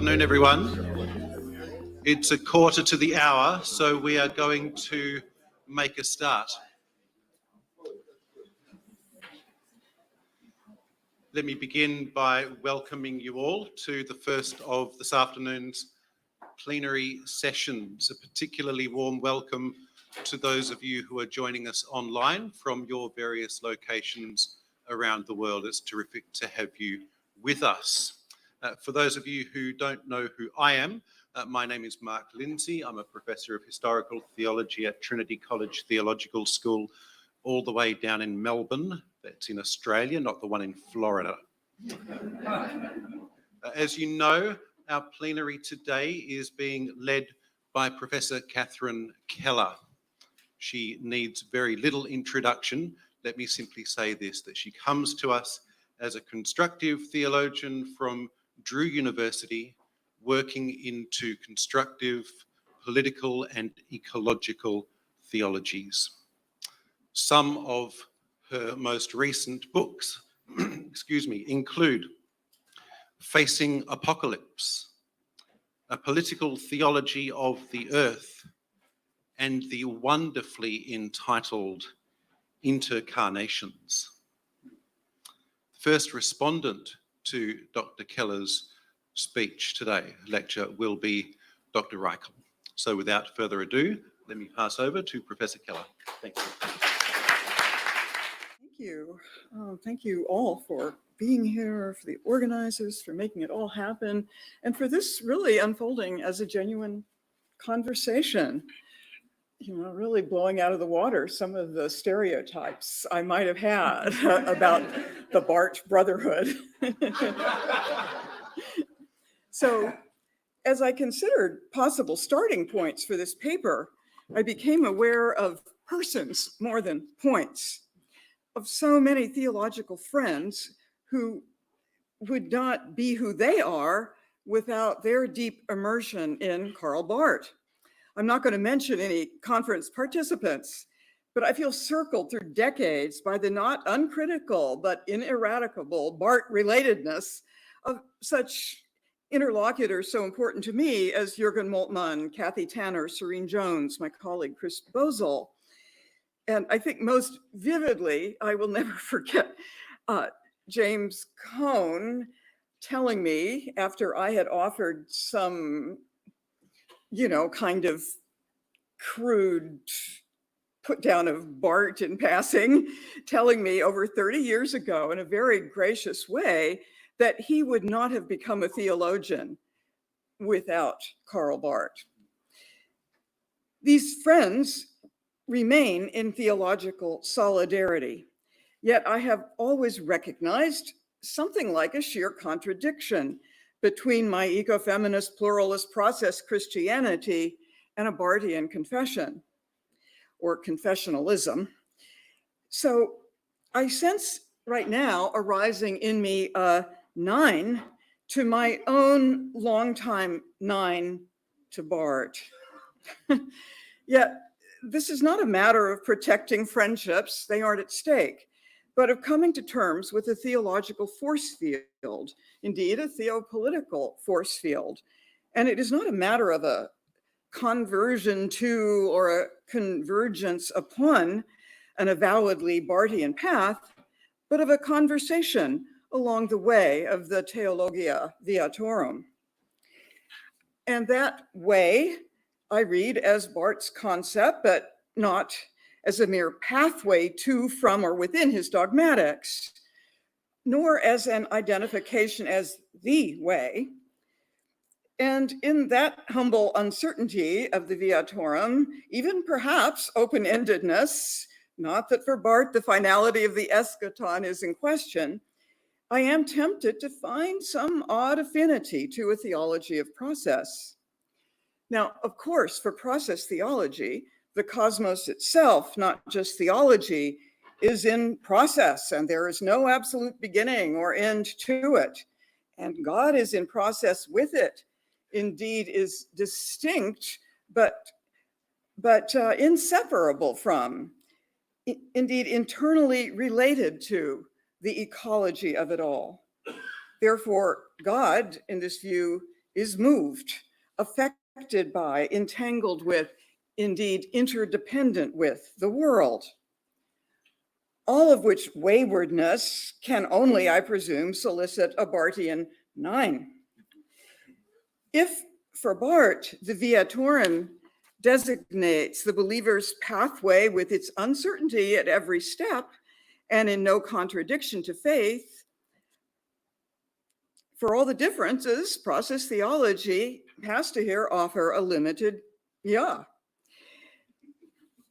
afternoon, everyone. It's 1:15, so we are going to make a start. Let me begin by welcoming you all to the first of this afternoon's plenary sessions. A particularly warm welcome to those of you who are joining us online from your various locations around the world. It's terrific to have you with us. For those of you who don't know who I am, my name is Mark Lindsay. I'm a Professor of Historical Theology at Trinity College Theological School, all the way down in Melbourne. That's in Australia, not the one in Florida. As you know, our plenary today is being led by Professor Catherine Keller. She needs very little introduction. Let me simply say this, that she comes to us as a constructive theologian from Drew University, working into constructive political and ecological theologies. Some of her most recent books, include Facing Apocalypse, A Political Theology of the Earth, and the wonderfully entitled Intercarnations. First respondent to Dr. Keller's speech today, lecture, will be Dr. Reichel. So without further ado, let me pass over to Professor Keller. Thank you. Thank you. Thank you all for being here, for the organizers, for making it all happen, and for this really unfolding as a genuine conversation. You know, really blowing out of the water some of the stereotypes I might have had about the Barth brotherhood. So, as I considered possible starting points for this paper, I became aware of persons more than points, of so many theological friends who would not be who they are without their deep immersion in Karl Barth. I'm not going to mention any conference participants, but I feel circled through decades by the not uncritical but ineradicable Barth relatedness of such interlocutors so important to me as Jürgen Moltmann, Kathy Tanner, Serene Jones, my colleague Chris Bozell. And I think most vividly, I will never forget James Cone telling me after I had offered some kind of crude put down of Barth in passing, telling me over 30 years ago in a very gracious way that he would not have become a theologian without Karl Barth. These friends remain in theological solidarity, yet I have always recognized something like a sheer contradiction between my ecofeminist pluralist process Christianity and a Barthian confession or confessionalism. So I sense right now arising in me a 9 to my own longtime 9 to Barth. Yet this is not a matter of protecting friendships, they aren't at stake, but of coming to terms with a theological force field, indeed a theopolitical force field. And it is not a matter of a conversion to or a convergence upon an avowedly Barthian path, but of a conversation along the way of the Theologia, Viatorum. And that way I read as Barth's concept, but not as a mere pathway to, from, or within his dogmatics, nor as an identification as the way. And in that humble uncertainty of the Viatorum, even perhaps open-endedness, not that for Barth the finality of the eschaton is in question, I am tempted to find some odd affinity to a theology of process. Now, of course, for process theology, the cosmos itself, not just theology, is in process, and there is no absolute beginning or end to it. And God is in process with it, indeed is distinct, but inseparable from, indeed internally related to the ecology of it all. Therefore, God, in this view, is moved, affected by, entangled with, indeed interdependent with the world. All of which waywardness can only, I presume, solicit a Barthian 9. If for Barth, the Viatorum designates the believer's pathway with its uncertainty at every step and in no contradiction to faith, for all the differences, process theology has to here offer a limited yeah.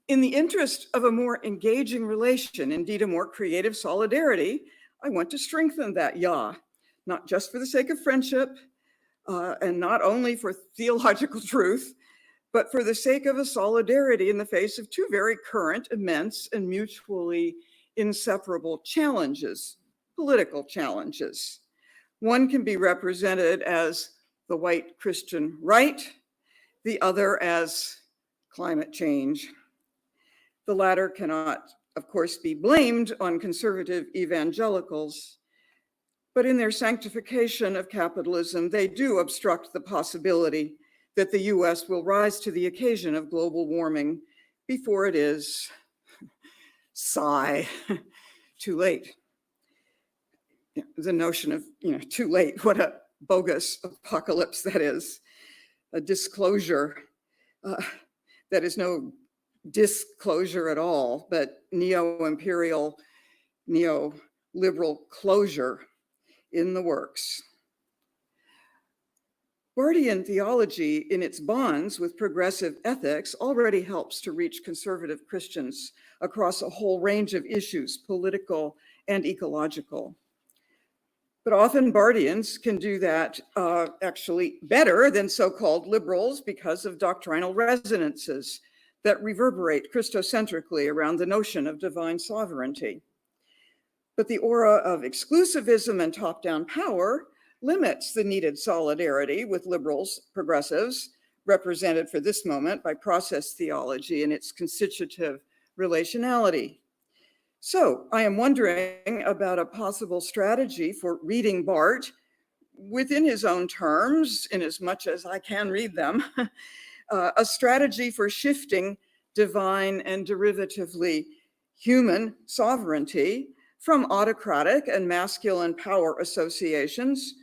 In the interest of a more engaging relation, indeed a more creative solidarity, I want to strengthen that yeah, not just for the sake of friendship, and not only for theological truth, but for the sake of a solidarity in the face of two very current, immense, and mutually inseparable challenges, political challenges. One can be represented as the white Christian right, the other as climate change. The latter cannot, of course, be blamed on conservative evangelicals, but in their sanctification of capitalism, they do obstruct the possibility that the US will rise to the occasion of global warming before it is, sigh, too late. The notion of, too late, what a bogus apocalypse that is, a disclosure that is no disclosure at all, but neo-imperial, neoliberal closure in the works. Barthian theology, in its bonds with progressive ethics, already helps to reach conservative Christians across a whole range of issues, political and ecological. But often Barthians can do that actually better than so-called liberals because of doctrinal resonances that reverberate Christocentrically around the notion of divine sovereignty. But the aura of exclusivism and top-down power limits the needed solidarity with liberals, progressives, represented for this moment by process theology and its constitutive relationality. So I am wondering about a possible strategy for reading Barth within his own terms, in as much as I can read them, a strategy for shifting divine and derivatively human sovereignty from autocratic and masculine power associations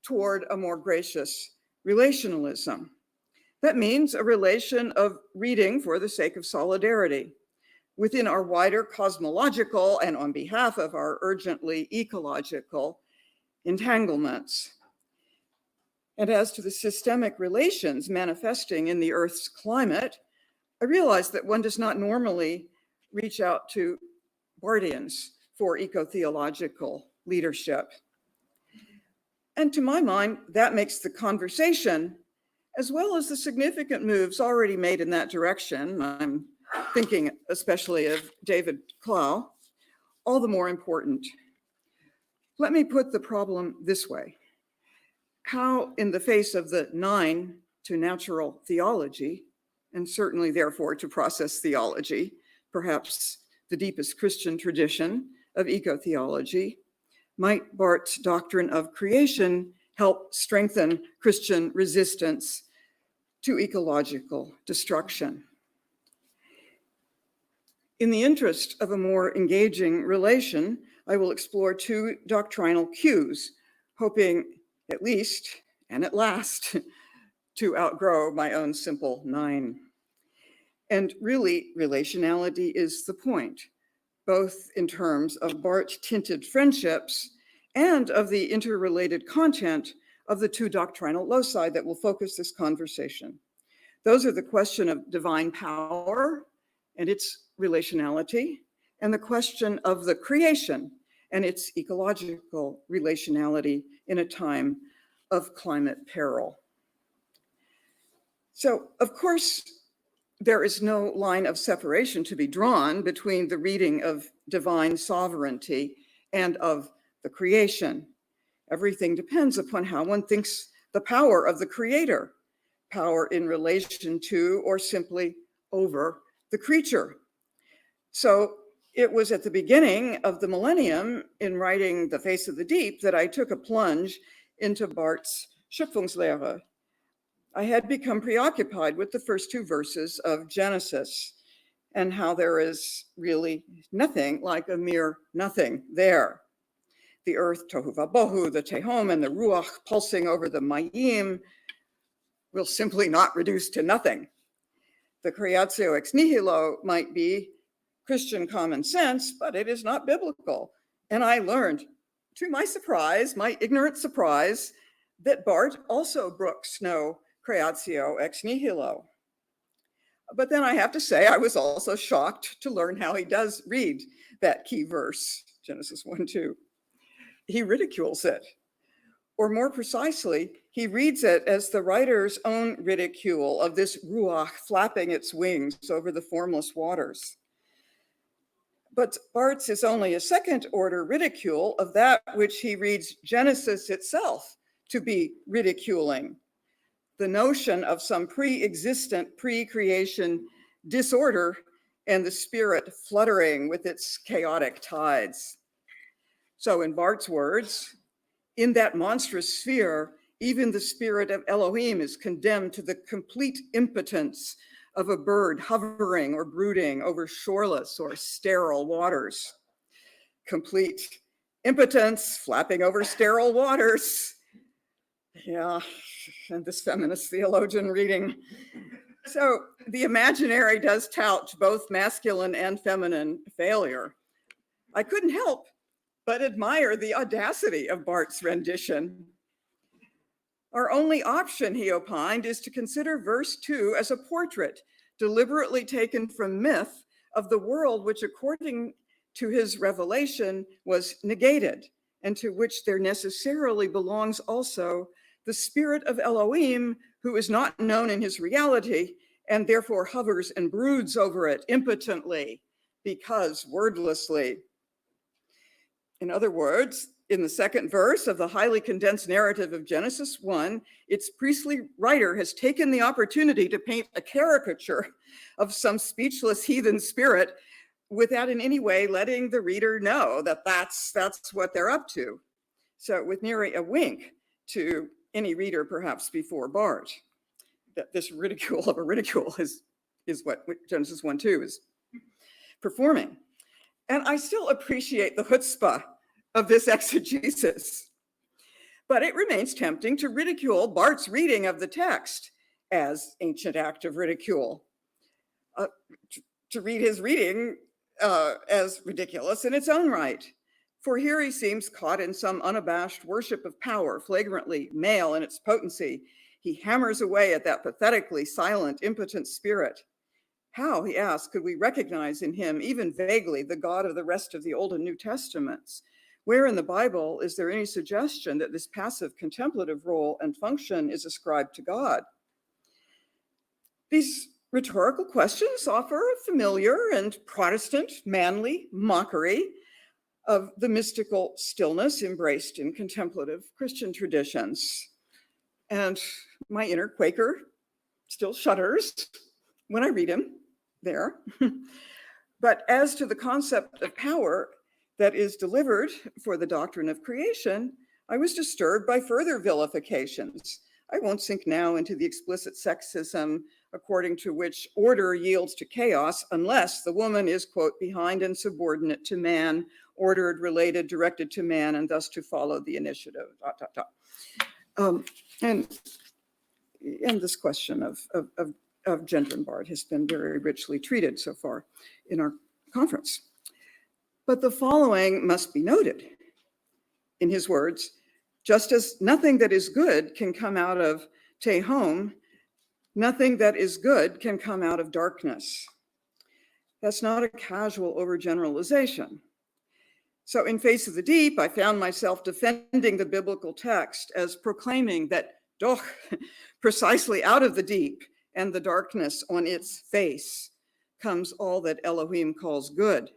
toward a more gracious relationalism. That means a relation of reading for the sake of solidarity within our wider cosmological and on behalf of our urgently ecological entanglements. And as to the systemic relations manifesting in the Earth's climate, I realize that one does not normally reach out to Barthians for eco-theological leadership. And to my mind, that makes the conversation, as well as the significant moves already made in that direction, I'm thinking especially of David Clow, all the more important. Let me put the problem this way. How, in the face of the 9 to natural theology, and certainly therefore to process theology, perhaps the deepest Christian tradition of eco-theology, might Barth's doctrine of creation help strengthen Christian resistance to ecological destruction? In the interest of a more engaging relation, I will explore 2 doctrinal cues, hoping at least, and at last, to outgrow my own simple 9. And really, relationality is the point, both in terms of Barth-tinted friendships and of the interrelated content of the 2 doctrinal loci that will focus this conversation. Those are the question of divine power and its relationality, and the question of the creation and its ecological relationality in a time of climate peril. So, of course, there is no line of separation to be drawn between the reading of divine sovereignty and of the creation. Everything depends upon how one thinks the power of the creator, power in relation to or simply over the creature. So it was at the beginning of the millennium, in writing The Face of the Deep, that I took a plunge into Barth's Schöpfungslehre, I had become preoccupied with the first two verses of Genesis and how there is really nothing, like a mere nothing there. The earth, tohu vabohu, the tehom, and the ruach pulsing over the mayim will simply not reduce to nothing. The creatio ex nihilo might be Christian common sense, but it is not biblical. And I learned, to my surprise, my ignorant surprise, that Barth also brooks no creatio ex nihilo. But then I have to say, I was also shocked to learn how he does read that key verse, Genesis 1:2. He ridicules it. Or more precisely, he reads it as the writer's own ridicule of this ruach flapping its wings over the formless waters. But Barth's is only a second order ridicule of that which he reads Genesis itself to be ridiculing, the notion of some pre-existent, pre-creation disorder and the spirit fluttering with its chaotic tides. So in Barth's words, in that monstrous sphere, even the spirit of Elohim is condemned to the complete impotence of a bird hovering or brooding over shoreless or sterile waters. Complete impotence, flapping over sterile waters. Yeah, and this feminist theologian reading. So the imaginary does tout both masculine and feminine failure. I couldn't help but admire the audacity of Barth's rendition. Our only option, he opined, is to consider verse 2 as a portrait deliberately taken from myth of the world which, according to his revelation, was negated, and to which there necessarily belongs also the spirit of Elohim, who is not known in his reality, and therefore hovers and broods over it impotently, because wordlessly. In other words, in the second verse of the highly condensed narrative of Genesis 1, its priestly writer has taken the opportunity to paint a caricature of some speechless heathen spirit without in any way letting the reader know that that's what they're up to. So with nearly a wink to any reader perhaps before Barth, that this ridicule of a ridicule is what Genesis 1:2 is performing. And I still appreciate the chutzpah of this exegesis. But it remains tempting to ridicule Barth's reading of the text as ancient act of ridicule, to read his reading as ridiculous in its own right. For here he seems caught in some unabashed worship of power, flagrantly male in its potency. He hammers away at that pathetically silent, impotent spirit. How, he asks, could we recognize in him, even vaguely, the God of the rest of the Old and New Testaments? Where in the Bible is there any suggestion that this passive contemplative role and function is ascribed to God? These rhetorical questions offer a familiar and Protestant manly mockery of the mystical stillness embraced in contemplative Christian traditions. And my inner Quaker still shudders when I read him there. But as to the concept of power that is delivered for the doctrine of creation, I was disturbed by further vilifications. I won't sink now into the explicit sexism according to which order yields to chaos unless the woman is, quote, behind and subordinate to man, ordered, related, directed to man, and thus to follow the initiative, ... And this question of gender and Barth has been very richly treated so far in our conference. But the following must be noted. In his words, just as nothing that is good can come out of tehom, nothing that is good can come out of darkness. That's not a casual overgeneralization. So in Face of the Deep, I found myself defending the biblical text as proclaiming that doch, precisely out of the deep and the darkness on its face comes all that Elohim calls good.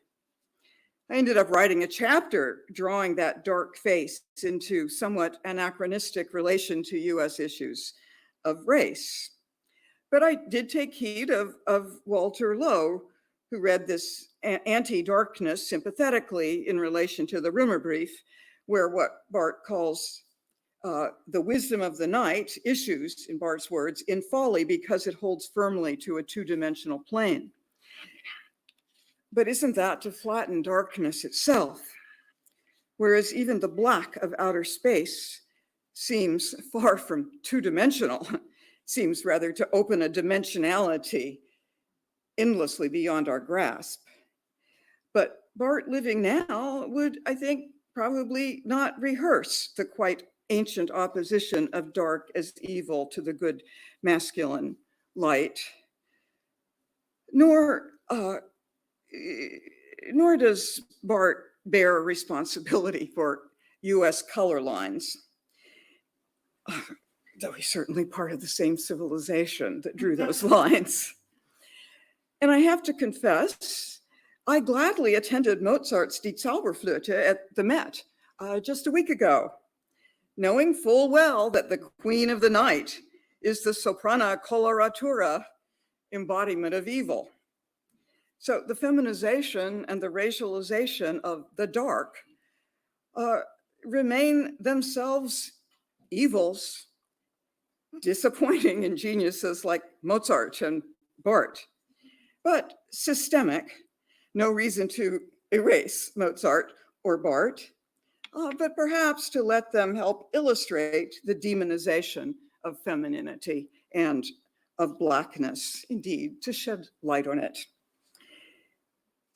I ended up writing a chapter drawing that dark face into somewhat anachronistic relation to US issues of race. But I did take heed of Walter Lowe, who read this anti-darkness sympathetically in relation to the rumor brief, where what Barth calls the wisdom of the night issues, in Barth's words, in folly because it holds firmly to a two-dimensional plane. But isn't that to flatten darkness itself? Whereas even the black of outer space seems far from two-dimensional, seems rather to open a dimensionality endlessly beyond our grasp. But Barth, living now, would, I think, probably not rehearse the quite ancient opposition of dark as evil to the good masculine light, nor does Barth bear responsibility for US color lines, though he's certainly part of the same civilization that drew those lines. And I have to confess, I gladly attended Mozart's Die Zauberflöte at the Met just a week ago, knowing full well that the queen of the night is the soprana coloratura embodiment of evil. So the feminization and the racialization of the dark remain themselves evils, disappointing in geniuses like Mozart and Barth, but systemic. No reason to erase Mozart or Barth, but perhaps to let them help illustrate the demonization of femininity and of blackness, indeed, to shed light on it.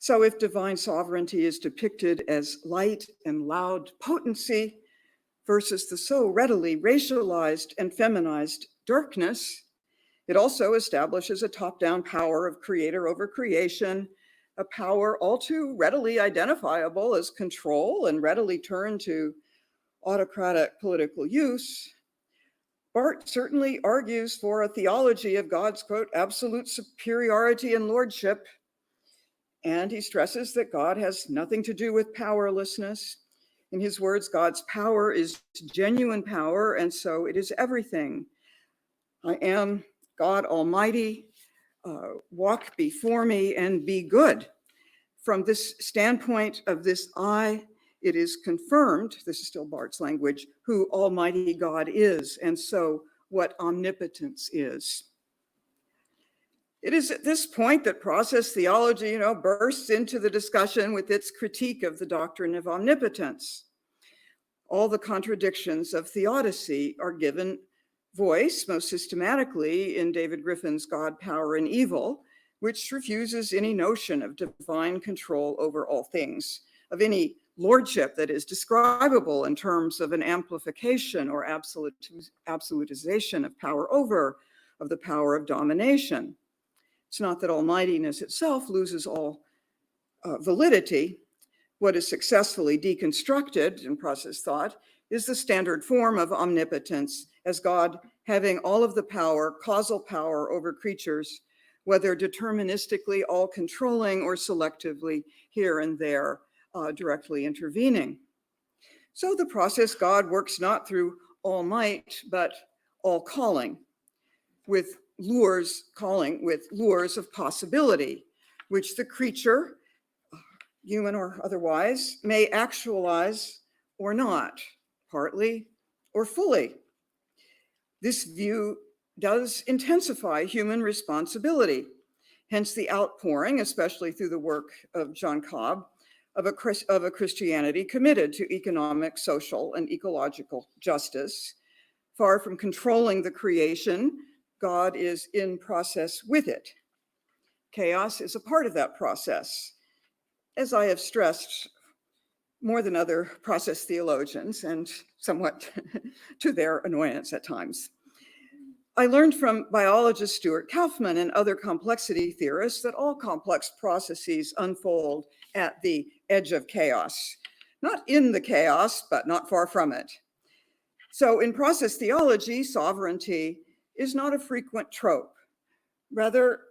So if divine sovereignty is depicted as light and loud potency versus the so readily racialized and feminized darkness, it also establishes a top-down power of creator over creation, a power all too readily identifiable as control and readily turned to autocratic political use. Barth certainly argues for a theology of God's, quote, absolute superiority and lordship. And he stresses that God has nothing to do with powerlessness. In his words, God's power is genuine power, and so it is everything. I am God Almighty, walk before me and be good. From this standpoint of this I, it is confirmed, this is still Barth's language, who Almighty God is, and so what omnipotence is. It is at this point that process theology, bursts into the discussion with its critique of the doctrine of omnipotence. All the contradictions of theodicy are given voice most systematically in David Griffin's God, Power, and Evil, which refuses any notion of divine control over all things, of any lordship that is describable in terms of an amplification or absolutization of power over, of the power of domination. It's not that almightiness itself loses all validity. What is successfully deconstructed in process thought is the standard form of omnipotence as God having all of the power, causal power over creatures, whether deterministically all controlling or selectively here and there directly intervening. So the process God works not through all might, but all calling, with lures of possibility, which the creature, human or otherwise, may actualize or not, partly or fully. This view does intensify human responsibility, hence the outpouring, especially through the work of John Cobb, of a Christianity committed to economic, social, and ecological justice. Far from controlling the creation, God is in process with it. Chaos is a part of that process, as I have stressed more than other process theologians, and somewhat to their annoyance at times. I learned from biologist Stuart Kauffman and other complexity theorists that all complex processes unfold at the edge of chaos, not in the chaos, but not far from it. So in process theology, sovereignty is not a frequent trope. Rather,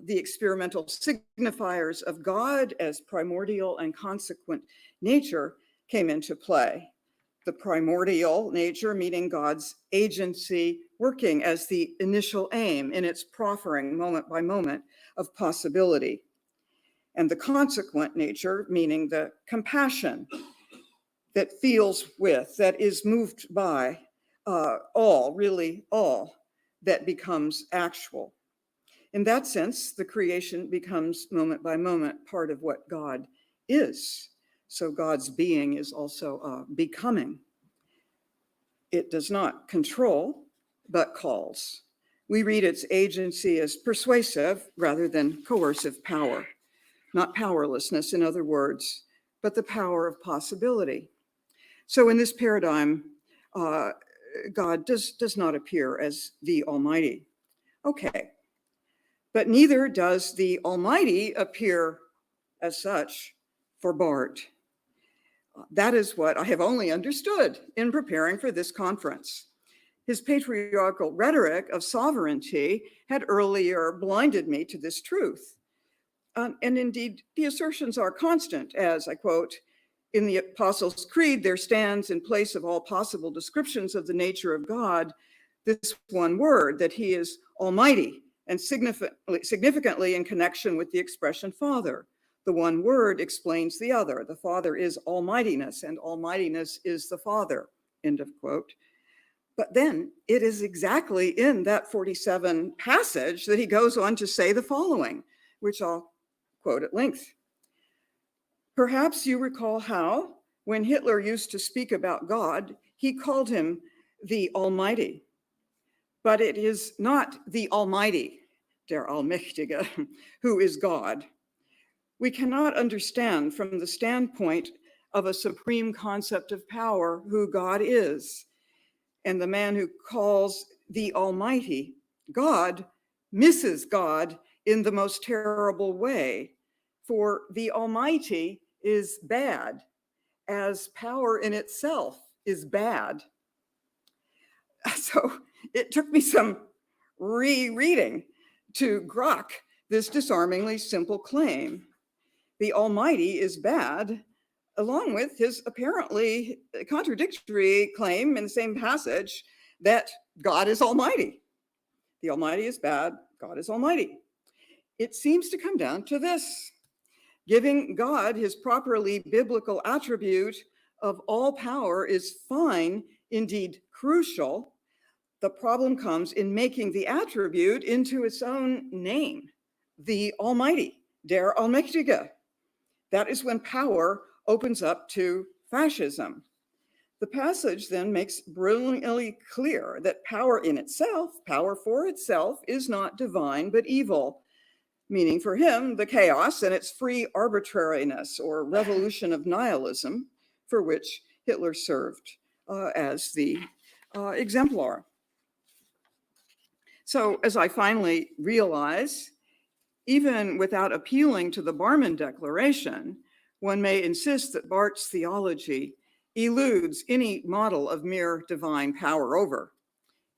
the experimental signifiers of God as primordial and consequent nature came into play. The primordial nature meaning God's agency working as the initial aim in its proffering moment by moment of possibility. And the consequent nature meaning the compassion, that feels with, that is moved by all, really all, that becomes actual. In that sense, the creation becomes moment by moment part of what God is. So God's being is also becoming. It does not control, but calls. We read its agency as persuasive rather than coercive power, not powerlessness, in other words, but the power of possibility. So in this paradigm, God does not appear as the Almighty. Okay, but neither does the Almighty appear as such for Barth. That is what I have only understood in preparing for this conference. His patriarchal rhetoric of sovereignty had earlier blinded me to this truth. And indeed, the assertions are constant, as I quote, "In the Apostles' Creed, there stands in place of all possible descriptions of the nature of God, this one word, that he is almighty, and significantly in connection with the expression Father. The one word explains the other. The Father is almightiness, and almightiness is the Father," end of quote. But then it is exactly in that 47 passage that he goes on to say the following, which I'll quote at length. "Perhaps you recall how, when Hitler used to speak about God, he called him the Almighty. But it is not the Almighty, der Allmächtige, who is God. We cannot understand from the standpoint of a supreme concept of power who God is. And the man who calls the Almighty God misses God in the most terrible way. For the Almighty is bad, as power in itself is bad." So it took me some rereading to grok this disarmingly simple claim. The Almighty is bad, along with his apparently contradictory claim in the same passage that God is almighty. The Almighty is bad, God is almighty. It seems to come down to this: giving God his properly biblical attribute of all power is fine, indeed crucial. The problem comes in making the attribute into its own name, the Almighty, der Allmächtige. That is when power opens up to fascism. The passage then makes brilliantly clear that power in itself, power for itself, is not divine but evil, meaning for him the chaos and its free arbitrariness or revolution of nihilism for which Hitler served as the exemplar. So as I finally realize, even without appealing to the Barmen Declaration, one may insist that Barth's theology eludes any model of mere divine power over.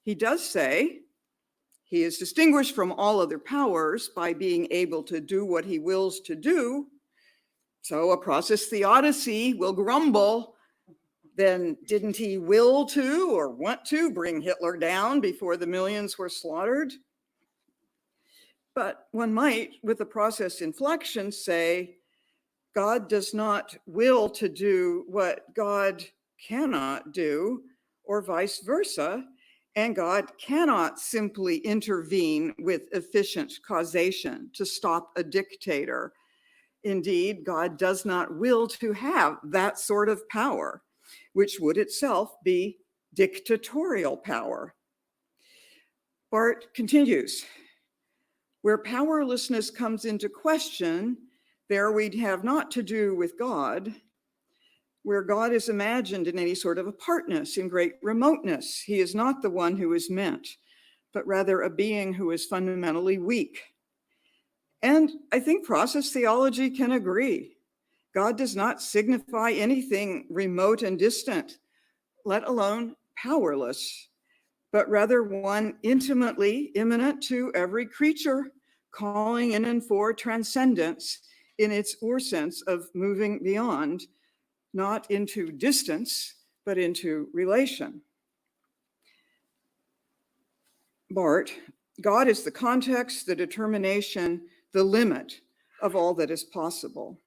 He does say he is distinguished from all other powers by being able to do what he wills to do. So a process theodicy will grumble, then didn't he will to or want to bring Hitler down before the millions were slaughtered? But one might, with the process inflection, say, God does not will to do what God cannot do, or vice versa, and God cannot simply intervene with efficient causation to stop a dictator. Indeed, God does not will to have that sort of power, which would itself be dictatorial power. Barth continues, "Where powerlessness comes into question, there we'd have not to do with God. Where God is imagined in any sort of apartness, in great remoteness, he is not the one who is meant, but rather a being who is fundamentally weak." And I think process theology can agree. God does not signify anything remote and distant, let alone powerless, but rather one intimately immanent to every creature, calling in and for transcendence in its sense of moving beyond, not into distance, but into relation. Barth, God is the context, the determination, the limit of all that is possible.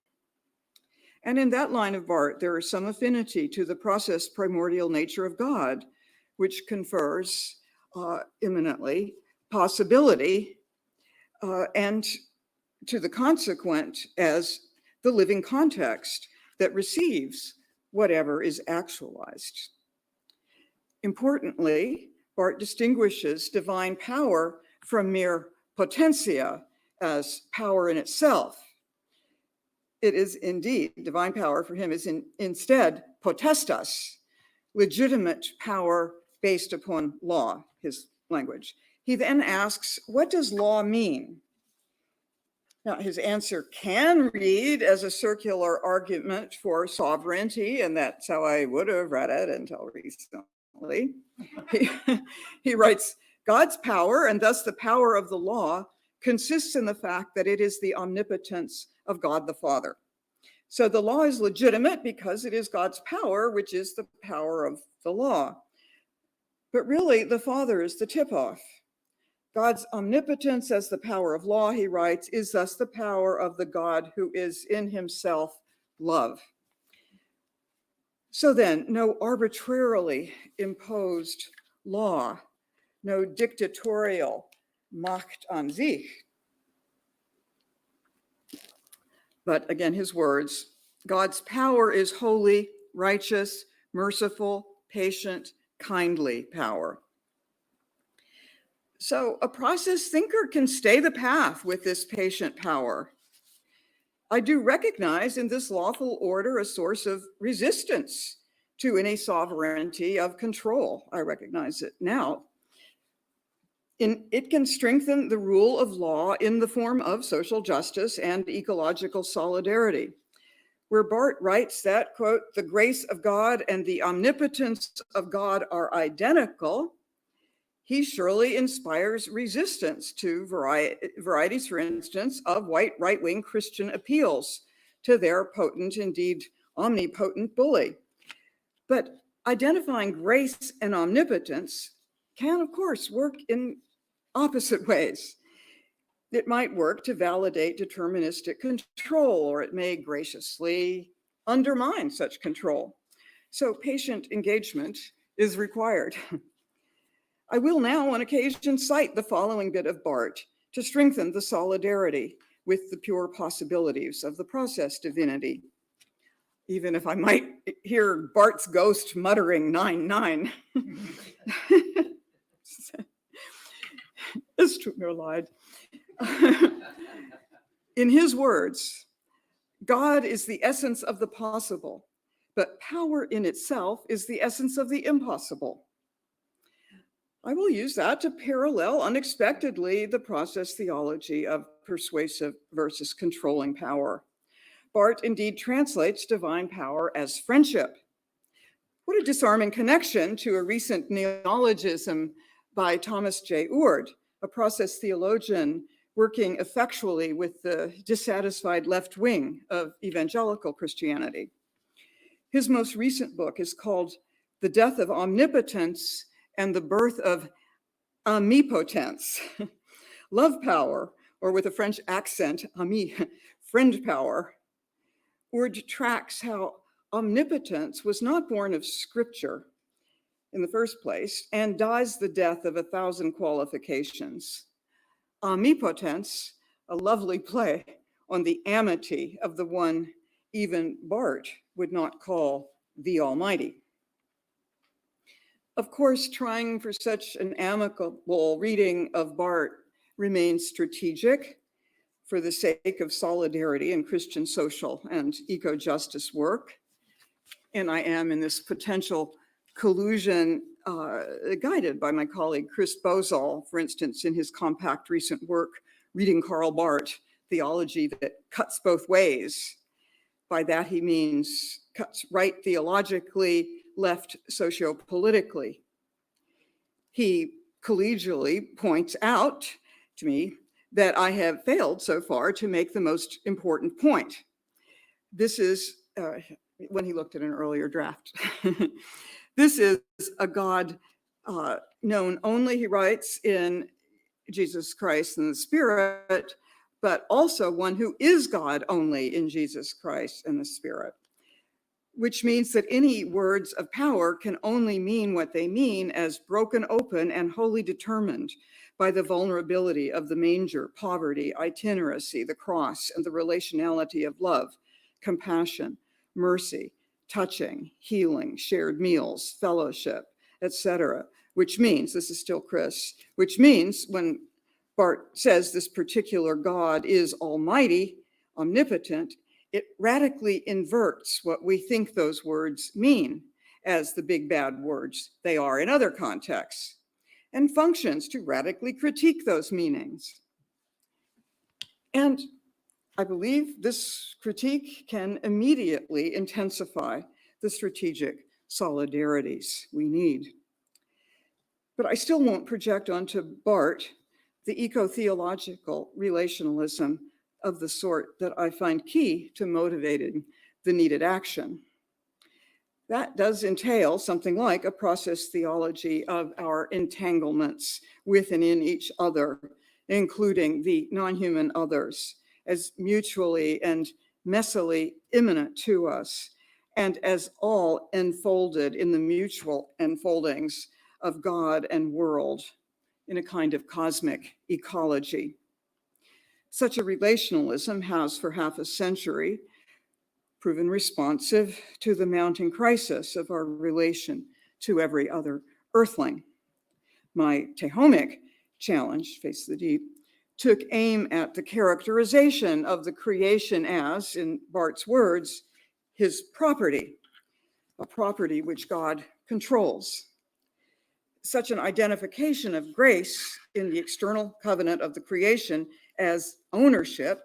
And in that line of Barth, there is some affinity to the process primordial nature of God, which confers imminently possibility and to the consequent as the living context that receives whatever is actualized. Importantly, Barth distinguishes divine power from mere potentia as power in itself. It is indeed, divine power for him is instead potestas, legitimate power based upon law, his language. He then asks, what does law mean? Now, his answer can read as a circular argument for sovereignty, and that's how I would have read it until recently. He writes, God's power, and thus the power of the law, consists in the fact that it is the omnipotence of God the Father. So the law is legitimate because it is God's power, which is the power of the law. But really, the Father is the tip-off. God's omnipotence as the power of law, he writes, is thus the power of the God who is in himself love. So then, no arbitrarily imposed law, no dictatorial Macht an sich. But again, his words, God's power is holy, righteous, merciful, patient, kindly power. So a process thinker can stay the path with this patient power. I do recognize in this lawful order a source of resistance to any sovereignty of control. I recognize it now. It can strengthen the rule of law in the form of social justice and ecological solidarity, where Barth writes that, quote, the grace of God and the omnipotence of God are identical. He surely inspires resistance to varieties, for instance, of white right-wing Christian appeals to their potent, indeed omnipotent bully. But identifying grace and omnipotence can, of course, work in opposite ways. It might work to validate deterministic control, or it may graciously undermine such control. So patient engagement is required. I will now on occasion cite the following bit of Barth to strengthen the solidarity with the pure possibilities of the process divinity, even if I might hear Barth's ghost muttering 9-9. Es tut mir leid. In his words, God is the essence of the possible, but power in itself is the essence of the impossible. I will use that to parallel unexpectedly the process theology of persuasive versus controlling power. Barth indeed translates divine power as friendship. What a disarming connection to a recent neologism by Thomas J. Oord, a process theologian working effectually with the dissatisfied left wing of evangelical Christianity. His most recent book is called The Death of Omnipotence and the Birth of Amipotence, love power, or with a French accent, ami, friend power. Oord tracks how omnipotence was not born of scripture in the first place and dies the death of 1,000 qualifications. Amipotence, a lovely play on the amity of the one even Barth would not call the Almighty. Of course, trying for such an amicable reading of Barth remains strategic for the sake of solidarity in Christian social and eco-justice work. And I am in this potential collusion guided by my colleague Chris Bozal, for instance, in his compact recent work, Reading Karl Barth, Theology That Cuts Both Ways. By that he means cuts right theologically, left sociopolitically. He collegially points out to me that I have failed so far to make the most important point. This is, when he looked at an earlier draft, this is a God known only, he writes, in Jesus Christ and the Spirit, but also one who is God only in Jesus Christ and the Spirit, which means that any words of power can only mean what they mean as broken open and wholly determined by the vulnerability of the manger, poverty, itineracy, the cross, and the relationality of love, compassion, mercy, touching, healing, shared meals, fellowship, etc. Which means, this is still Chris, which means when Barth says this particular God is almighty, omnipotent, it radically inverts what we think those words mean as the big bad words they are in other contexts, and functions to radically critique those meanings. And I believe this critique can immediately intensify the strategic solidarities we need. But I still won't project onto Barth the eco-theological relationalism of the sort that I find key to motivating the needed action. That does entail something like a process theology of our entanglements with and in each other, including the non-human others, as mutually and messily immanent to us, and as all enfolded in the mutual enfoldings of God and world in a kind of cosmic ecology. Such a relationalism has for half a century proven responsive to the mounting crisis of our relation to every other earthling. My Tehomic challenge, Face the Deep, took aim at the characterization of the creation as, in Barth's words, his property, a property which God controls. Such an identification of grace in the external covenant of the creation as ownership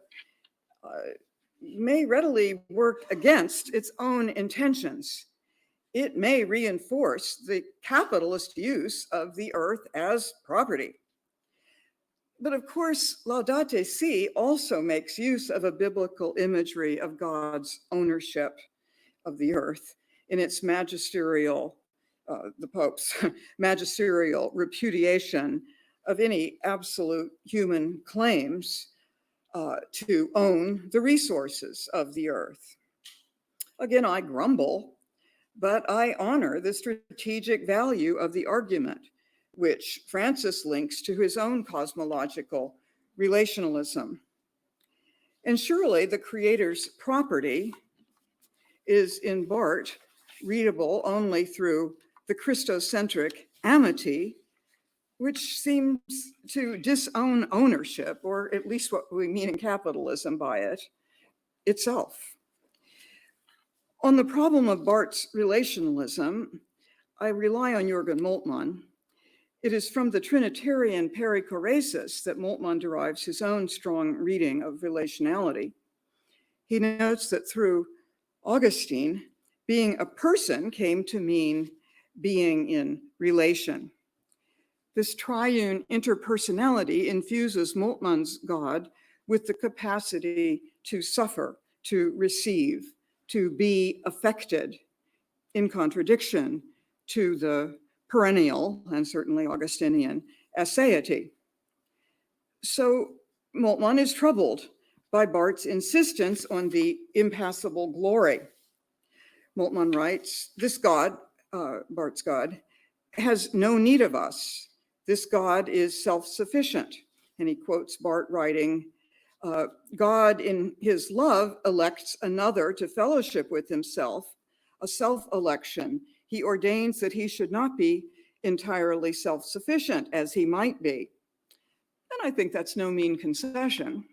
may readily work against its own intentions. It may reinforce the capitalist use of the earth as property. But of course, Laudate Si also makes use of a biblical imagery of God's ownership of the earth in its magisterial, the Pope's magisterial repudiation of any absolute human claims to own the resources of the earth. Again, I grumble, but I honor the strategic value of the argument, which Francis links to his own cosmological relationalism. And surely the Creator's property is in Barth readable only through the Christocentric amity, which seems to disown ownership, or at least what we mean in capitalism by it, itself. On the problem of Barth's relationalism, I rely on Jürgen Moltmann. It is from the Trinitarian perichoresis that Moltmann derives his own strong reading of relationality. He notes that through Augustine, being a person came to mean being in relation. This triune interpersonality infuses Moltmann's God with the capacity to suffer, to receive, to be affected, in contradiction to the perennial and certainly Augustinian aseity. So Moltmann is troubled by Barth's insistence on the impassible glory. Moltmann writes, this God, Barth's God, has no need of us. This God is self-sufficient. And he quotes Barth writing, God in his love elects another to fellowship with himself, a self-election. He ordains that he should not be entirely self-sufficient as he might be. And I think that's no mean concession.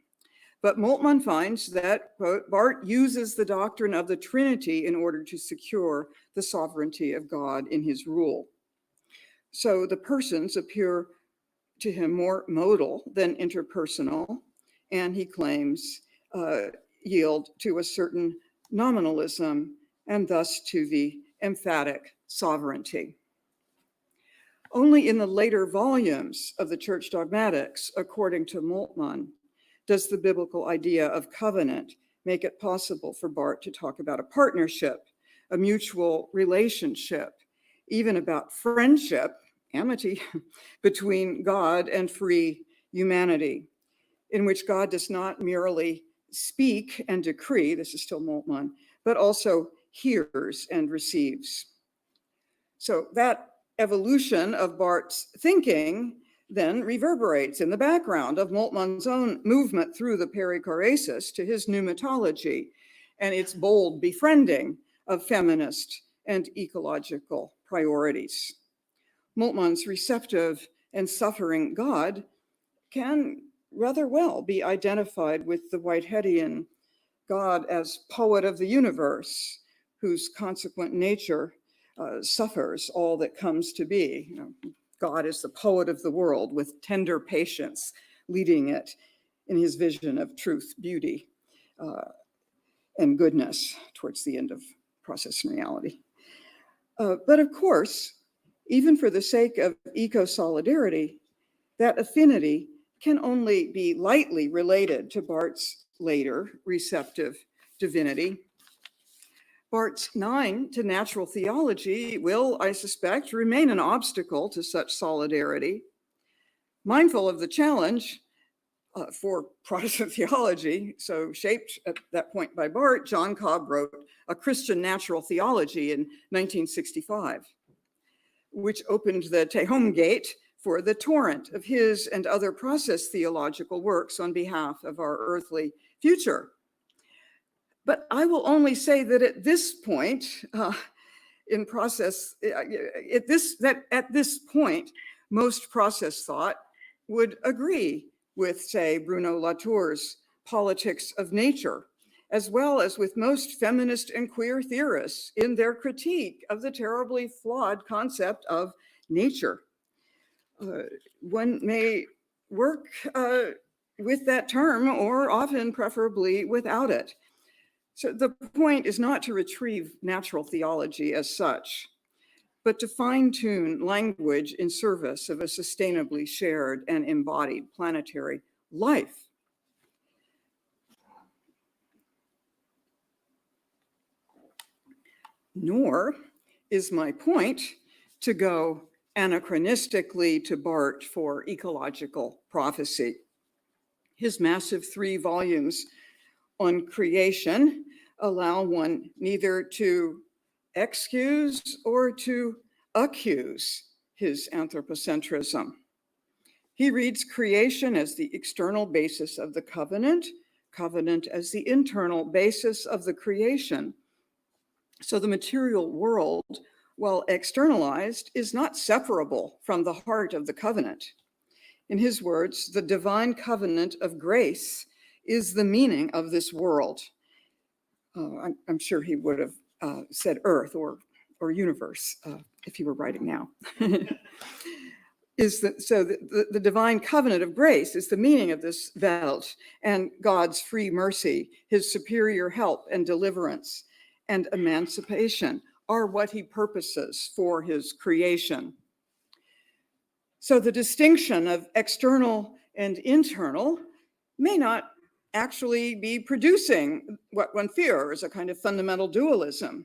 But Moltmann finds that, quote, Barth uses the doctrine of the Trinity in order to secure the sovereignty of God in his rule. So the persons appear to him more modal than interpersonal, and he claims yield to a certain nominalism and thus to the emphatic sovereignty. Only in the later volumes of the Church Dogmatics, according to Moltmann, does the biblical idea of covenant make it possible for Barth to talk about a partnership, a mutual relationship, even about friendship, amity, between God and free humanity. in which God does not merely speak and decree, this is still Moltmann, but also hears and receives. So that evolution of Barth's thinking then reverberates in the background of Moltmann's own movement through the perichoresis to his pneumatology and its bold befriending of feminist and ecological priorities. Moltmann's receptive and suffering God can rather well be identified with the Whiteheadian God as poet of the universe, whose consequent nature suffers all that comes to be. You know, God is the poet of the world with tender patience, leading it in his vision of truth, beauty, and goodness towards the end of Process and Reality. But of course, even for the sake of eco-solidarity, that affinity can only be lightly related to Barth's later receptive divinity. Barth's 9 to natural theology will, I suspect, remain an obstacle to such solidarity. Mindful of the challenge for Protestant theology, so shaped at that point by Barth, John Cobb wrote A Christian Natural Theology in 1965, which opened the Tehom gate for the torrent of his and other process theological works on behalf of our earthly future. But I will only say that at this point in process, at this point, most process thought would agree with, say, Bruno Latour's Politics of Nature, as well as with most feminist and queer theorists in their critique of the terribly flawed concept of nature. One may work with that term or often preferably without it. So the point is not to retrieve natural theology as such, but to fine-tune language in service of a sustainably shared and embodied planetary life. Nor is my point to go anachronistically to Barth for ecological prophecy. His massive 3 volumes on creation allow one neither to excuse or to accuse his anthropocentrism. He reads creation as the external basis of the covenant, covenant as the internal basis of the creation. So the material world, while externalized, is not separable from the heart of the covenant. In his words, the divine covenant of grace is the meaning of this world. I'm sure he would have said earth or universe if he were writing now. The divine covenant of grace is the meaning of this Welt, and God's free mercy, his superior help and deliverance and emancipation are what he purposes for his creation. So the distinction of external and internal may not actually be producing what one fears, a kind of fundamental dualism.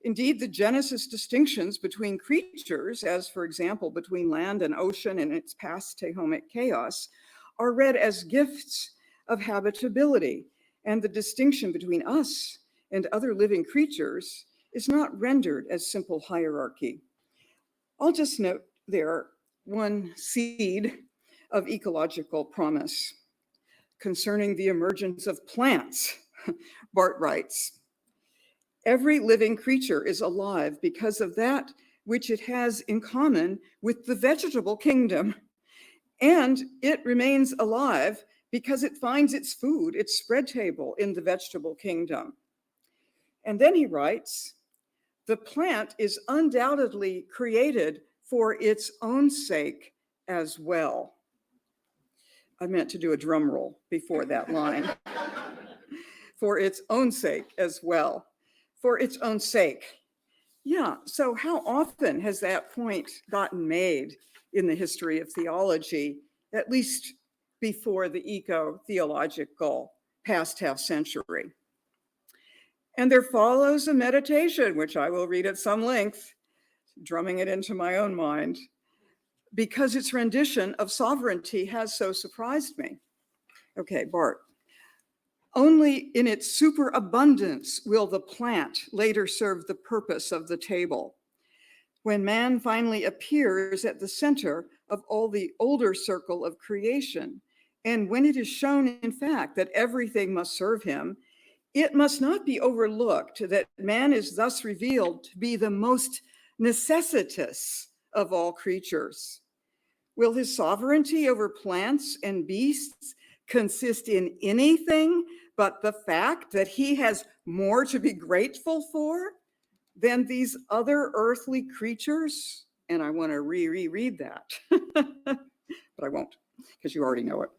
Indeed, the Genesis distinctions between creatures, as for example, between land and ocean and its past tehomic chaos, are read as gifts of habitability, and the distinction between us and other living creatures is not rendered as simple hierarchy. I'll just note there one seed of ecological promise. Concerning the emergence of plants, Barth writes, every living creature is alive because of that which it has in common with the vegetable kingdom, and it remains alive because it finds its food, its spread table in the vegetable kingdom. And then he writes, the plant is undoubtedly created for its own sake as well. I meant to do a drum roll before that line. For its own sake as well. For its own sake. Yeah, so how often has that point gotten made in the history of theology, at least before the eco-theological past half century? And there follows a meditation, which I will read at some length, drumming it into my own mind, because its rendition of sovereignty has so surprised me. Okay, Barth. Only in its superabundance will the plant later serve the purpose of the table. When man finally appears at the center of all the older circle of creation, and when it is shown, in fact, that everything must serve him, it must not be overlooked that man is thus revealed to be the most necessitous of all creatures. Will his sovereignty over plants and beasts consist in anything but the fact that he has more to be grateful for than these other earthly creatures? And I want to reread that, but I won't, because you already know it.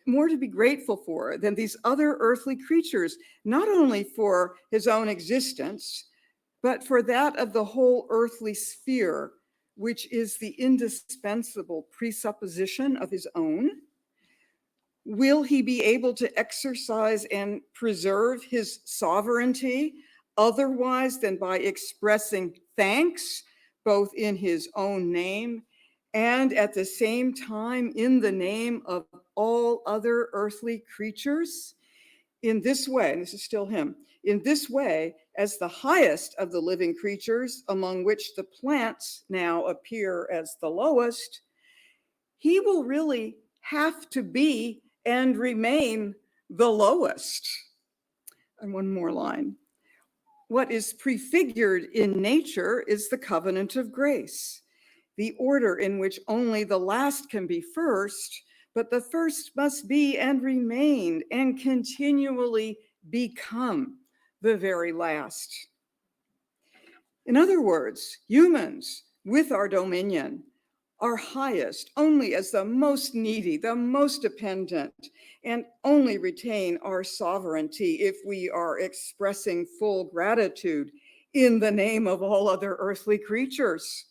More to be grateful for than these other earthly creatures, not only for his own existence, but for that of the whole earthly sphere, which is the indispensable presupposition of his own? Will he be able to exercise and preserve his sovereignty otherwise than by expressing thanks, both in his own name and at the same time in the name of all other earthly creatures? In this way, and this is still him, in this way, as the highest of the living creatures, among which the plants now appear as the lowest, he will really have to be and remain the lowest. And one more line. What is prefigured in nature is the covenant of grace, the order in which only the last can be first, but the first must be and remain and continually become the very last. In other words, humans with our dominion are highest only as the most needy, the most dependent, and only retain our sovereignty if we are expressing full gratitude in the name of all other earthly creatures.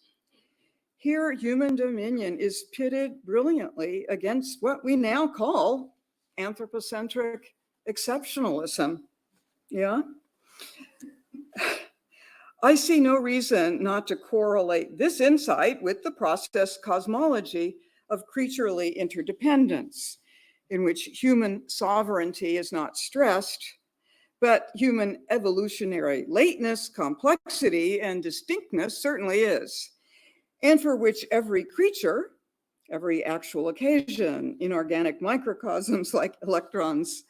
Here, human dominion is pitted brilliantly against what we now call anthropocentric exceptionalism. Yeah? I see no reason not to correlate this insight with the process cosmology of creaturely interdependence, in which human sovereignty is not stressed, but human evolutionary lateness, complexity, and distinctness certainly is, and for which every creature, every actual occasion, inorganic microcosms like electrons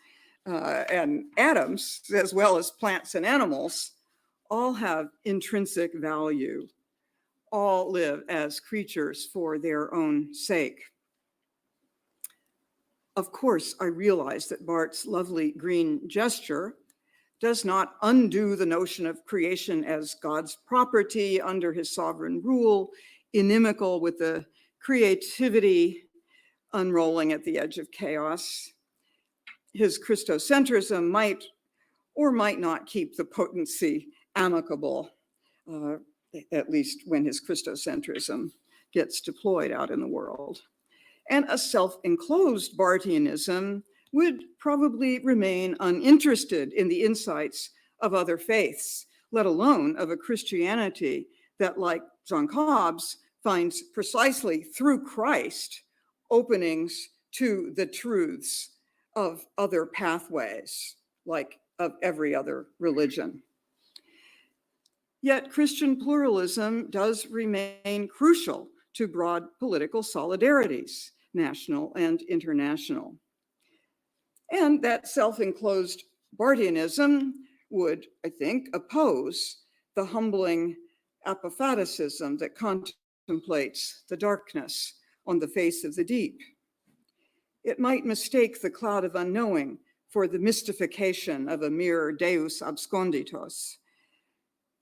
and atoms, as well as plants and animals, all have intrinsic value. All live as creatures for their own sake. Of course, I realize that Barth's lovely green gesture does not undo the notion of creation as God's property under his sovereign rule, inimical with the creativity unrolling at the edge of chaos. His Christocentrism might or might not keep the potency amicable, at least when his Christocentrism gets deployed out in the world. And a self-enclosed Barthianism would probably remain uninterested in the insights of other faiths, let alone of a Christianity that, like John Cobb's, finds precisely through Christ openings to the truths of other pathways, like of every other religion. Yet Christian pluralism does remain crucial to broad political solidarities, national and international. And that self-enclosed Barthianism would, I think, oppose the humbling apophaticism that contemplates the darkness on the face of the deep. It might mistake the cloud of unknowing for the mystification of a mere deus absconditus.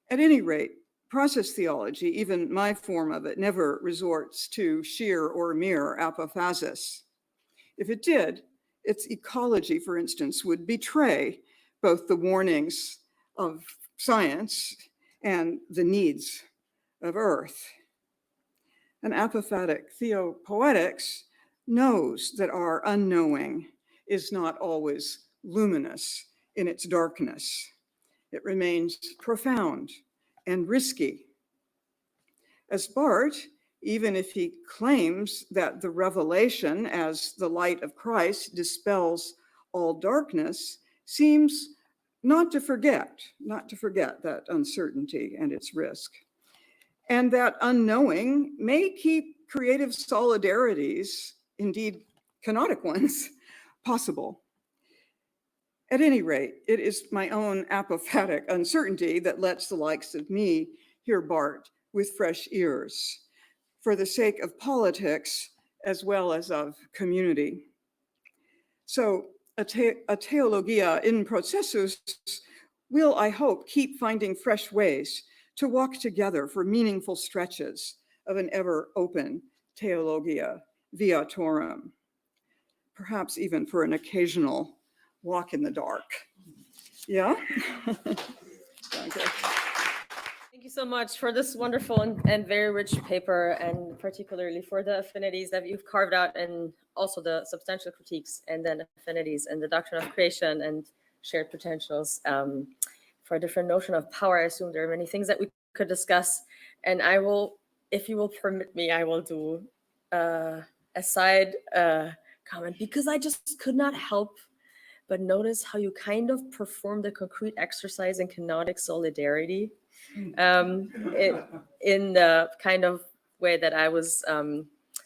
At any rate, process theology, even my form of it, never resorts to sheer or mere apophasis. If it did, its ecology, for instance, would betray both the warnings of science and the needs of earth. An apophatic theopoetics knows that our unknowing is not always luminous in its darkness. It remains profound and risky. As Barth, even if he claims that the revelation as the light of Christ dispels all darkness, seems not to forget that uncertainty and its risk. And that unknowing may keep creative solidarities, indeed canonic ones, possible. At any rate, it is my own apophatic uncertainty that lets the likes of me hear Barth with fresh ears, for the sake of politics as well as of community. So a Theologia in Processus will, I hope, keep finding fresh ways to walk together for meaningful stretches of an ever open Theologia Viatorum, perhaps even for an occasional walk in the dark. Yeah? Thank you so much for this wonderful and very rich paper, and particularly for the affinities that you've carved out, and also the substantial critiques and then affinities and the doctrine of creation and shared potentials. For a different notion of power, I assume there are many things that we could discuss. And I will, if you will permit me, I will do a side comment, because I just could not help but notice how you kind of performed a concrete exercise in canonic solidarity in the kind of way that I was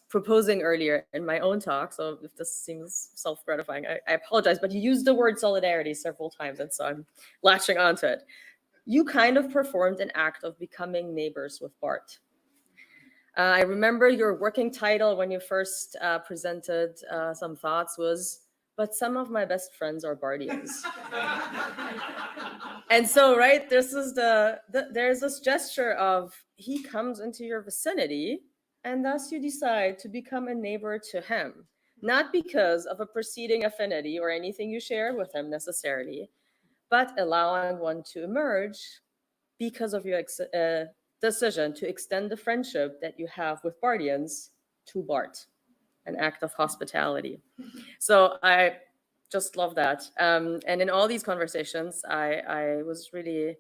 proposing earlier in my own talk. So if this seems self-gratifying, I apologize, but you used the word solidarity several times, and so I'm latching onto it. You kind of performed an act of becoming neighbors with Barth. I remember your working title when you first presented some thoughts was, "But some of my best friends are Barthians." And so, right, this is there's this gesture of he comes into your vicinity, and thus you decide to become a neighbor to him, not because of a preceding affinity or anything you share with him necessarily, but allowing one to emerge because of your decision to extend the friendship that you have with Barthians to Barth, an act of hospitality. So I just love that. And in all these conversations, I was really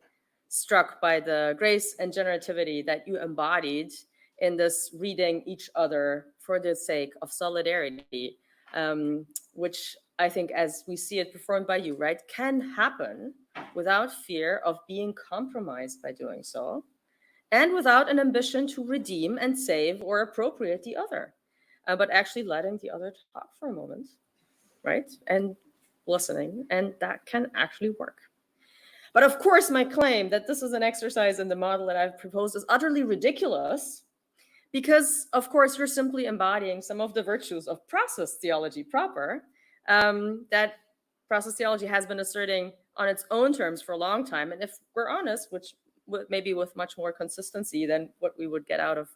struck by the grace and generativity that you embodied in this reading each other for the sake of solidarity, which I think, as we see it performed by you, right, can happen without fear of being compromised by doing so, and without an ambition to redeem and save or appropriate the other, but actually letting the other talk for a moment, right, and listening, and that can actually work. But of course, my claim that this is an exercise in the model that I've proposed is utterly ridiculous, because of course you're simply embodying some of the virtues of process theology proper, that process theology has been asserting on its own terms for a long time. And if we're honest, which maybe with much more consistency than what we would get out of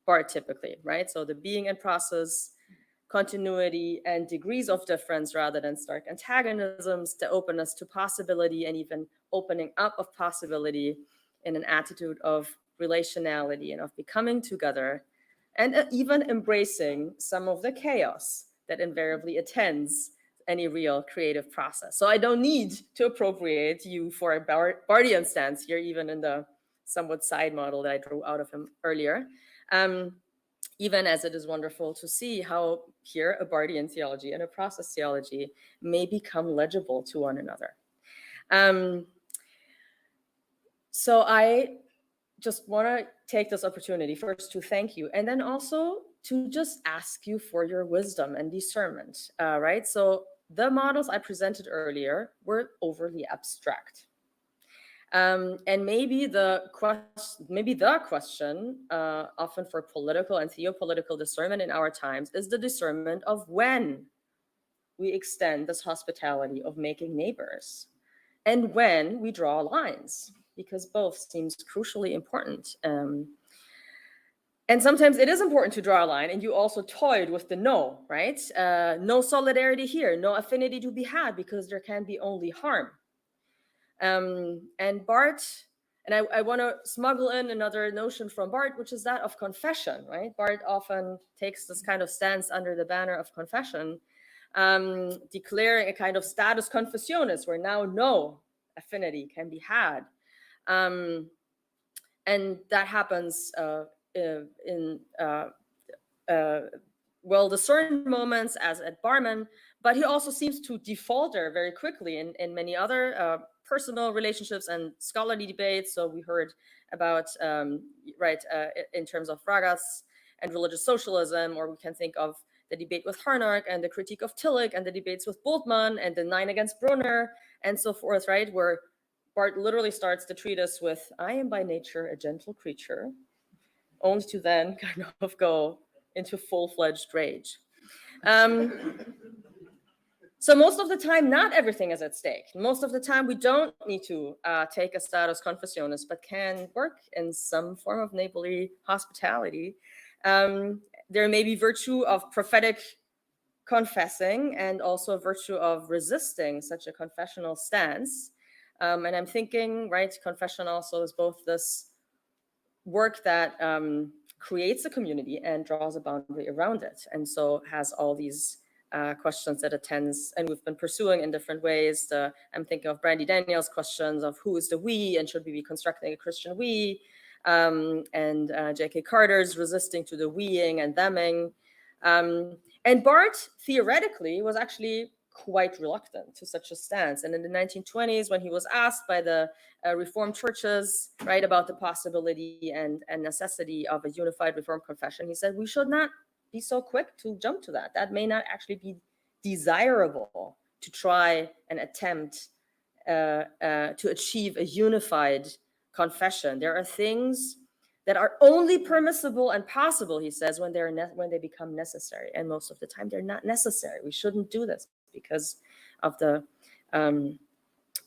Barth typically, right? So the being and process, continuity, and degrees of difference rather than stark antagonisms, the openness to possibility, and even opening up of possibility in an attitude of relationality and of becoming together, and even embracing some of the chaos that invariably attends any real creative process. So I don't need to appropriate you for a Barthian stance here, even in the somewhat side model that I drew out of him earlier. Even as it is wonderful to see how here a Barthian theology and a process theology may become legible to one another. So I just want to take this opportunity first to thank you, and then also to just ask you for your wisdom and discernment, right? So the models I presented earlier were overly abstract. And maybe the question, often for political and theopolitical discernment in our times, is the discernment of when we extend this hospitality of making neighbors, and when we draw lines, because both seems crucially important. And sometimes it is important to draw a line, and you also toyed with the no, right? No solidarity here, no affinity to be had, because there can be only harm. And Barth, and I want to smuggle in another notion from Barth, which is that of confession, right? Barth often takes this kind of stance under the banner of confession, declaring a kind of status confessionis, where now no affinity can be had. And that happens in well-discerned moments, as at Barman, but he also seems to defalter very quickly in many other personal relationships and scholarly debates. So we heard about, in terms of Ragas and religious socialism, or we can think of the debate with Harnack and the critique of Tillich and the debates with Bultmann and the 9 against Brunner and so forth, right? Where Barth literally starts the treatise with, I am by nature a gentle creature, only to then kind of go into full-fledged rage. So most of the time, not everything is at stake. Most of the time, we don't need to take a status confessionis, but can work in some form of neighborly hospitality. There may be virtue of prophetic confessing and also a virtue of resisting such a confessional stance. And I'm thinking, right, confession also is both this work that creates a community and draws a boundary around it. And so has all these questions that it tends, and we've been pursuing in different ways. I'm thinking of Brandy Daniels' questions of who is the we and should we be constructing a Christian we, and J.K. Carter's resisting to the weing and theming. And Barth theoretically was actually quite reluctant to such a stance. And in the 1920s, when he was asked by the Reformed churches, right, about the possibility and necessity of a unified Reformed confession, he said, we should not be so quick to jump to that. That may not actually be desirable to try and attempt to achieve a unified confession. There are things that are only permissible and possible, he says, when they become necessary. And most of the time, they're not necessary. We shouldn't do this because of the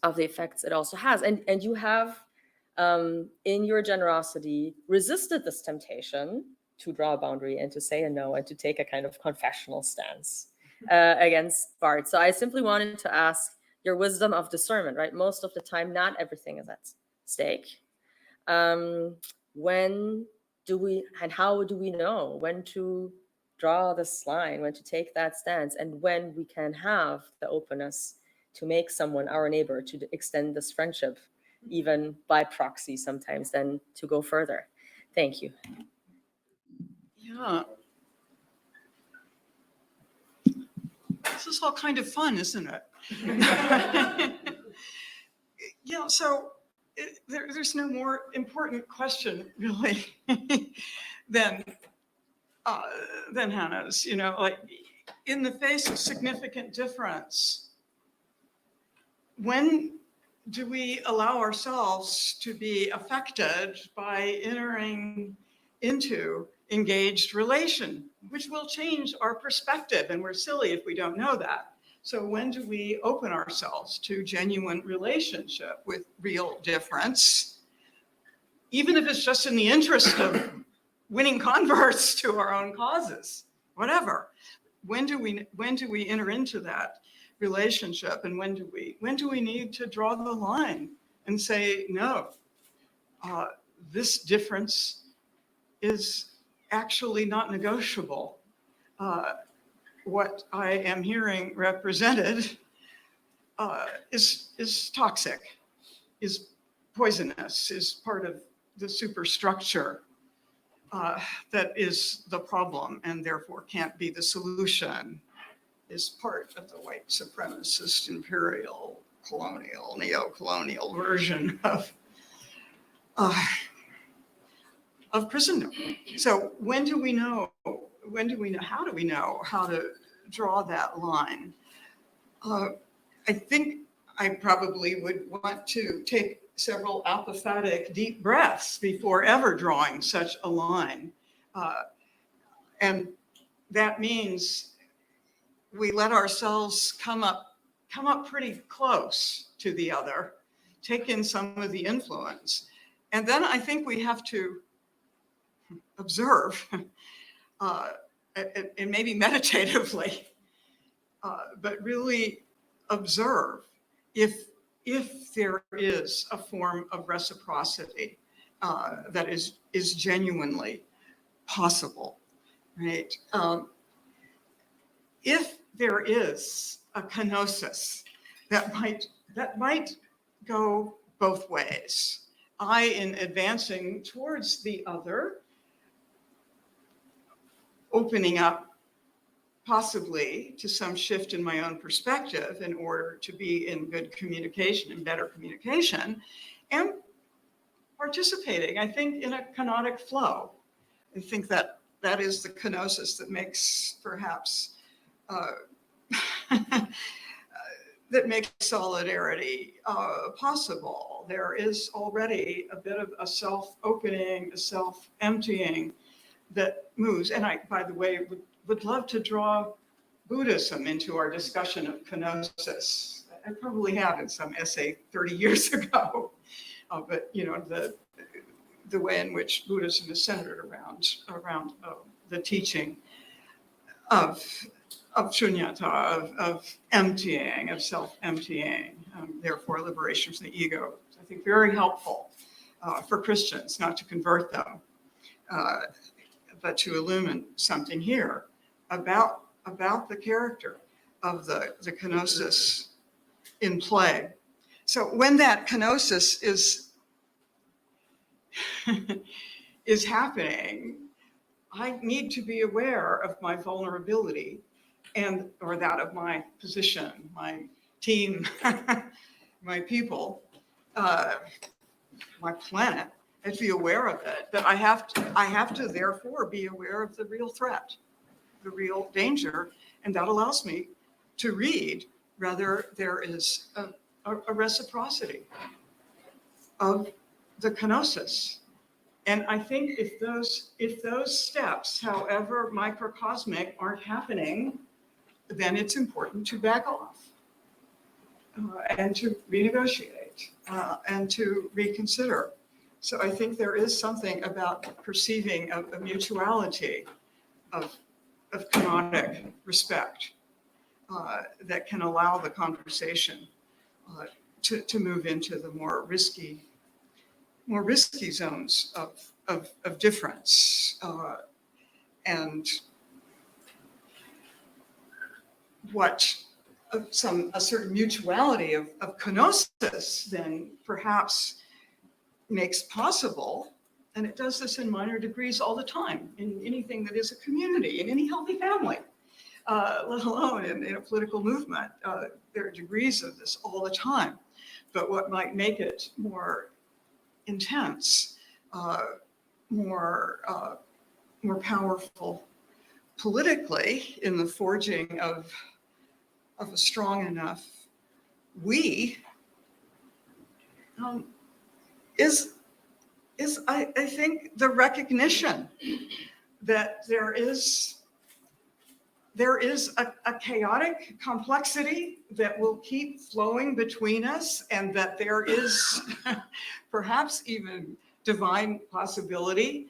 effects it also has. And you have, in your generosity, resisted this temptation to draw a boundary and to say a no and to take a kind of confessional stance against Barth. So I simply wanted to ask your wisdom of discernment, right? Most of the time, not everything is at stake. When do we, and how do we know when to draw this line, when to take that stance, and when we can have the openness to make someone our neighbor, to extend this friendship, even by proxy sometimes, then to go further? Thank you. Yeah. This is all kind of fun, isn't it? Yeah, so there's no more important question, really, than Hannah's. You know, like, in the face of significant difference, when do we allow ourselves to be affected by entering into engaged relation, which will change our perspective, and we're silly if we don't know that. So when do we open ourselves to genuine relationship with real difference, even if it's just in the interest of winning converts to our own causes, whatever? When do we enter into that relationship, and when do we need to draw the line and say no? This difference is actually not negotiable. What I am hearing represented is toxic, is poisonous, is part of the superstructure that is the problem and therefore can't be the solution, is part of the white supremacist, imperial, colonial, neo-colonial version of Christendom. So when do we know? How do we know how to draw that line? I think I probably would want to take several apophatic deep breaths before ever drawing such a line. And that means we let ourselves come up pretty close to the other, take in some of the influence. And then I think we have to observe, and maybe meditatively, but really observe if there is a form of reciprocity that is genuinely possible, right? If there is a kenosis that might go both ways, I, in advancing towards the other, opening up possibly to some shift in my own perspective in order to be in good communication and better communication, and participating, I think, in a kenotic flow. I think that that is the kenosis that makes perhaps that makes solidarity possible. There is already a bit of a self-opening, a self-emptying that moves. And I, by the way, would love to draw Buddhism into our discussion of kenosis. I probably have in some essay 30 years ago, but you know, the way in which Buddhism is centered around the teaching of shunyata, of emptying, of self-emptying, therefore liberation from the ego. I think very helpful for Christians, not to convert them, but to illumine something here about the character of the kenosis in play. So when that kenosis is happening, I need to be aware of my vulnerability or that of my position, my team, my people, my planet, and to be aware of it. But I have to therefore be aware of the real threat, the real danger, and that allows me to read whether there is a reciprocity of the kenosis. And I think if those steps, however microcosmic, aren't happening, then it's important to back off and to renegotiate and to reconsider. So I think there is something about perceiving a mutuality of kenotic respect that can allow the conversation to move into the more risky zones of difference, and what a certain mutuality of kenosis then perhaps makes possible, and it does this in minor degrees all the time in anything that is a community, in any healthy family, let alone in a political movement. There are degrees of this all the time, but what might make it more intense, more powerful politically in the forging of a strong enough we, is I think the recognition that there is a chaotic complexity that will keep flowing between us, and that there is perhaps even divine possibility.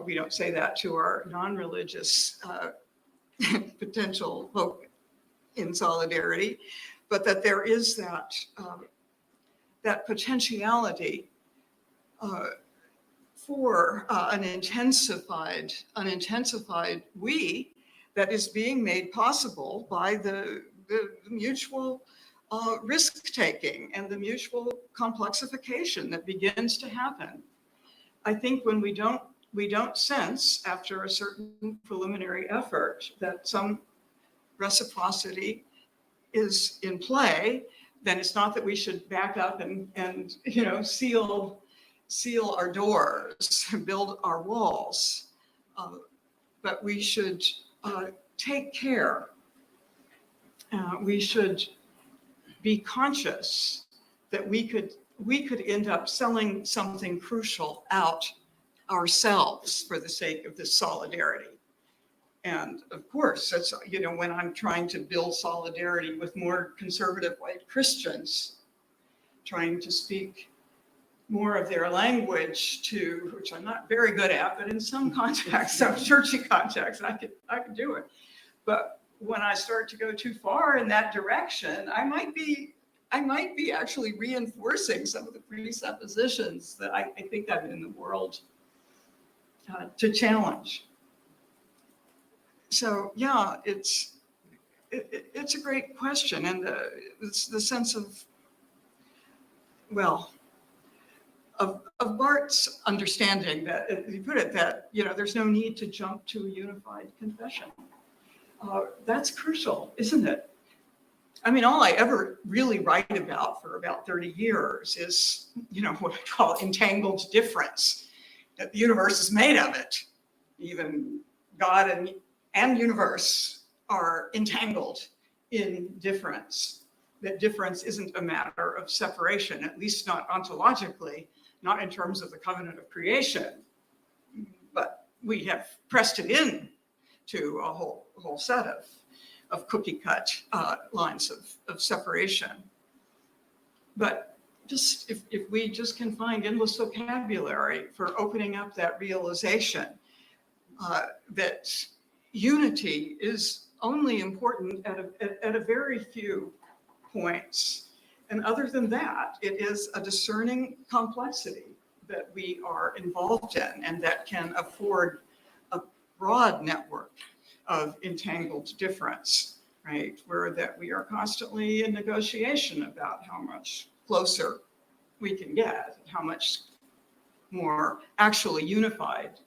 We don't say that to our non-religious potential hope in solidarity, but that there is that potentiality for an intensified we that is being made possible by the mutual risk-taking and the mutual complexification that begins to happen. I think when we don't sense after a certain preliminary effort that some reciprocity is in play, then it's not that we should back up and seal our doors, build our walls, but we should take care. We should be conscious that we could end up selling something crucial out ourselves for the sake of this solidarity. And of course, that's, when I'm trying to build solidarity with more conservative white Christians, trying to speak more of their language to, which I'm not very good at, but in some contexts, some churchy contexts, I could do it. But when I start to go too far in that direction, I might be actually reinforcing some of the presuppositions that I think I'm in the world to challenge. So yeah, it's a great question, and it's the sense of, of Barth's understanding that, as you put it, that, there's no need to jump to a unified confession. That's crucial, isn't it? I mean, all I ever really write about for about 30 years is, what I call entangled difference, that the universe is made of it. Even God and universe are entangled in difference. That difference isn't a matter of separation, at least not ontologically, not in terms of the covenant of creation, but we have pressed it in to a whole set of cookie cut lines of separation. But just if we just can find endless vocabulary for opening up that realization that unity is only important at a very few points. And other than that, it is a discerning complexity that we are involved in and that can afford a broad network of entangled difference, right? Where that we are constantly in negotiation about how much closer we can get, how much more actually unified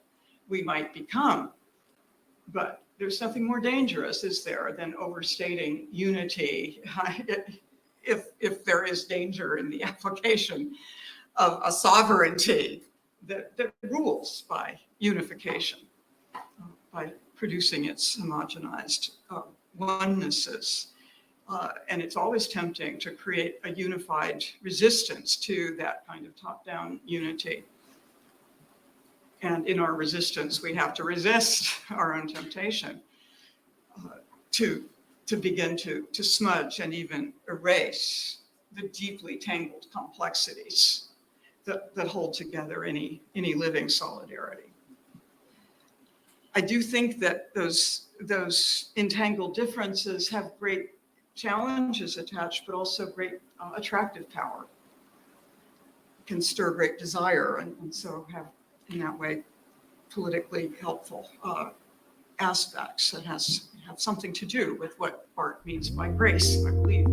we might become. But there's nothing more dangerous, is there, than overstating unity if there is danger in the application of a sovereignty that rules by unification, by producing its homogenized onenesses. And it's always tempting to create a unified resistance to that kind of top-down unity. And in our resistance, we have to resist our own temptation to begin to smudge and even erase the deeply tangled complexities that hold together any living solidarity. I do think that those entangled differences have great challenges attached, but also great attractive power, can stir great desire, and so have, in that way, politically helpful aspects that have something to do with what Barth means by grace, I believe.